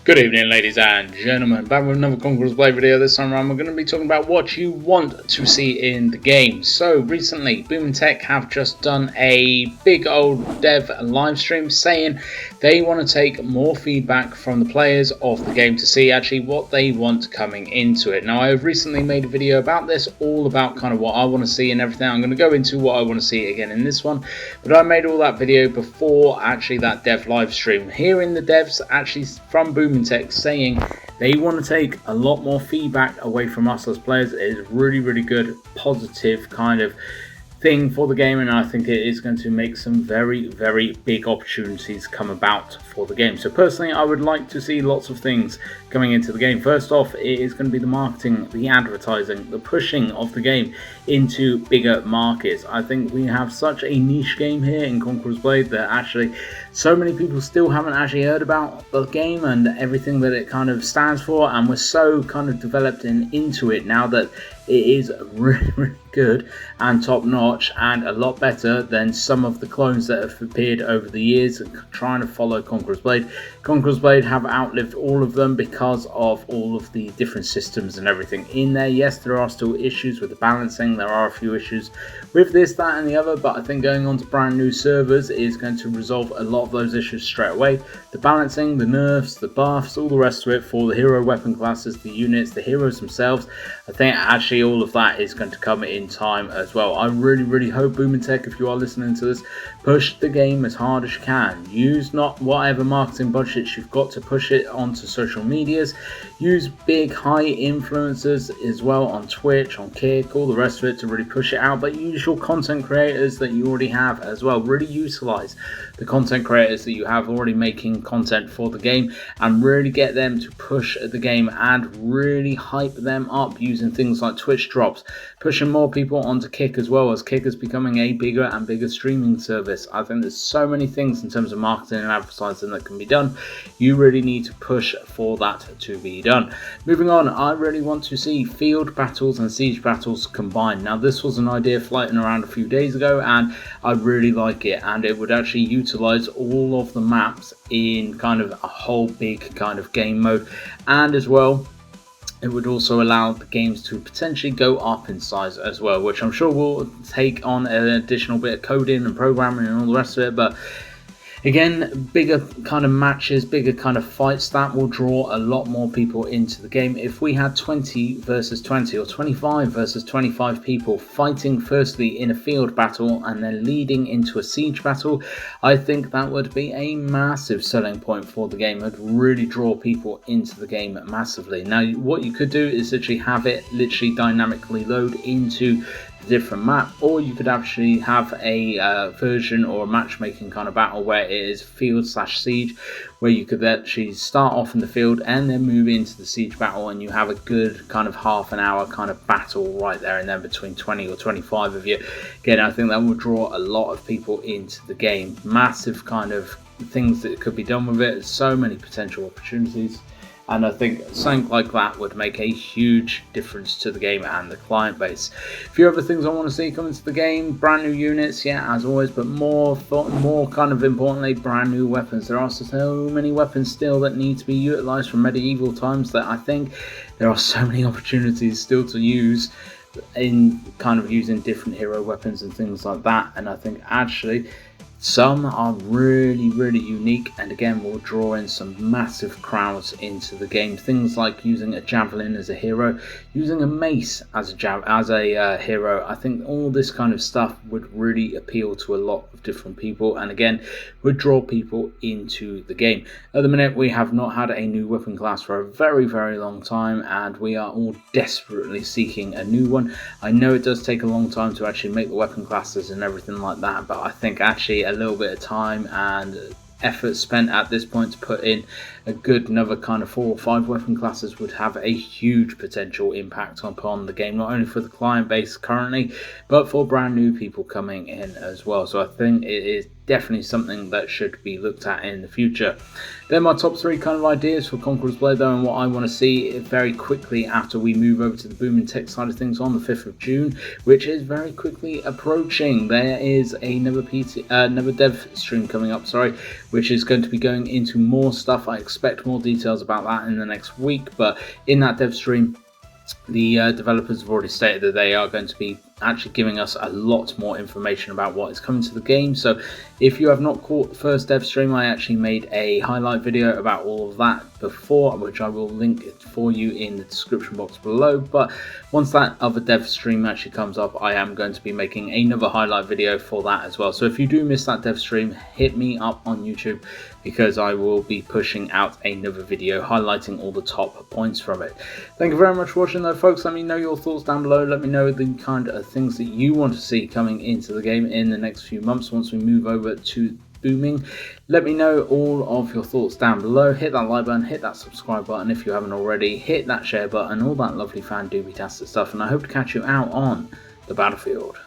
Good evening, ladies and gentlemen, back with another Conquerors Blade video. This time around we're going to be talking about what you want to see in the game. So recently Boom Tech have just done a big old dev live stream saying they want to take more feedback from the players of the game to see actually what they want coming into it. Now, I have recently made a video about this, all about kind of what I want to see and everything. I'm going to go into what I want to see again in this one, but I made all that video before actually that dev live stream. Hearing the devs actually from Boom Tech saying they want to take a lot more feedback away from us as players is really good, positive kind of thing for the game, and I think it is going to make some very big opportunities come about for the game. So personally, I would like to see lots of things coming into the game. First off, it is going to be the marketing, the advertising, the pushing of the game into bigger markets. I think we have such a niche game here in Conquerors Blade that actually so many people still haven't actually heard about the game and everything that it kind of stands for, and we're so kind of developed into it now that it is really good and top notch and a lot better than some of the clones that have appeared over the years trying to follow Conquerors Blade. Conquerors Blade have outlived all of them because of all of the different systems and everything in there. Yes, there are still issues with the balancing, there are a few issues with this, that and the other, but I think going on to brand new servers is going to resolve a lot of those issues straight away. The balancing, the nerfs, the buffs, all the rest of it for the hero weapon classes, the units, the heroes themselves, I think actually all of that is going to come in time as well. I really hope Boom Tech, if you are listening to this, push the game as hard as you can. Use not whatever marketing budgets you've got to push it onto social medias. Use big high influencers as well on Twitch, on Kick, all the rest of it to really push it out, but use your content creators that you already have as well. Really utilize the content creators that you have already making content for the game and really get them to push the game and really hype them up using things like Twitch drops, pushing more people onto Kick as well, as Kick is becoming a bigger and bigger streaming service. I think there's so many things in terms of marketing and advertising that can be done. You really need to push for that to be done. Moving on, I really want to see field battles and siege battles combined. Now, this was an idea floating around a few days ago and I really like it, and it would actually utilize all of the maps in kind of a whole big kind of game mode, and as well it would also allow the games to potentially go up in size as well, which I'm sure will take on an additional bit of coding and programming and all the rest of it. But again, bigger kind of matches, bigger kind of fights, that will draw a lot more people into the game. If we had 20 versus 20 or 25 versus 25 people fighting firstly in a field battle and then leading into a siege battle, I think that would be a massive selling point for the game. It would really draw people into the game massively. Now, what you could do is literally have it literally dynamically load into different map, or you could actually have a version or a matchmaking kind of battle where it is field/siege, where you could actually start off in the field and then move into the siege battle, and you have a good kind of half an hour kind of battle right there and then between 20 or 25 of you. Again, I think that will draw a lot of people into the game. Massive kind of things that could be done with it, so many potential opportunities. And I think something like that would make a huge difference to the game and the client base. A few other things I want to see come into the game: brand new units, yeah, as always, but more kind of importantly, brand new weapons. There are so many weapons still that need to be utilized from medieval times that I think there are so many opportunities still to use in kind of using different hero weapons and things like that. And I think actually some are really unique, and again will draw in some massive crowds into the game. Things like using a javelin as a hero, using a mace as a hero. I think all this kind of stuff would really appeal to a lot of different people, and again would draw people into the game. At the minute, we have not had a new weapon class for a very long time, and we are all desperately seeking a new one. I know it does take a long time to actually make the weapon classes and everything like that, but I think actually a little bit of time and effort spent at this point to put in a good another kind of 4 or 5 weapon classes would have a huge potential impact upon the game, not only for the client base currently, but for brand new people coming in as well. So I think it is definitely something that should be looked at in the future. They're my top 3 kind of ideas for Conquerors Blade though, and what I want to see very quickly after we move over to the Booming Tech side of things on the 5th of June, which is very quickly approaching. There is another dev stream coming up, which is going to be going into more stuff. I expect more details about that in the next week, but in that dev stream, the developers have already stated that they are going to be actually giving us a lot more information about what is coming to the game. So if you have not caught the first dev stream, I actually made a highlight video about all of that before, which I will link for you in the description box below. But once that other dev stream actually comes up, I am going to be making another highlight video for that as well. So if you do miss that dev stream, hit me up on YouTube, because I will be pushing out another video highlighting all the top points from it. Thank you very much for watching though, folks. Let me know your thoughts down below. Let me know the kind of things that you want to see coming into the game in the next few months once we move over to booming. Let me know all of your thoughts down below. Hit that like button, hit that subscribe button if you haven't already, hit that share button, all that lovely fan doobie-tastic stuff, and I hope to catch you out on the battlefield.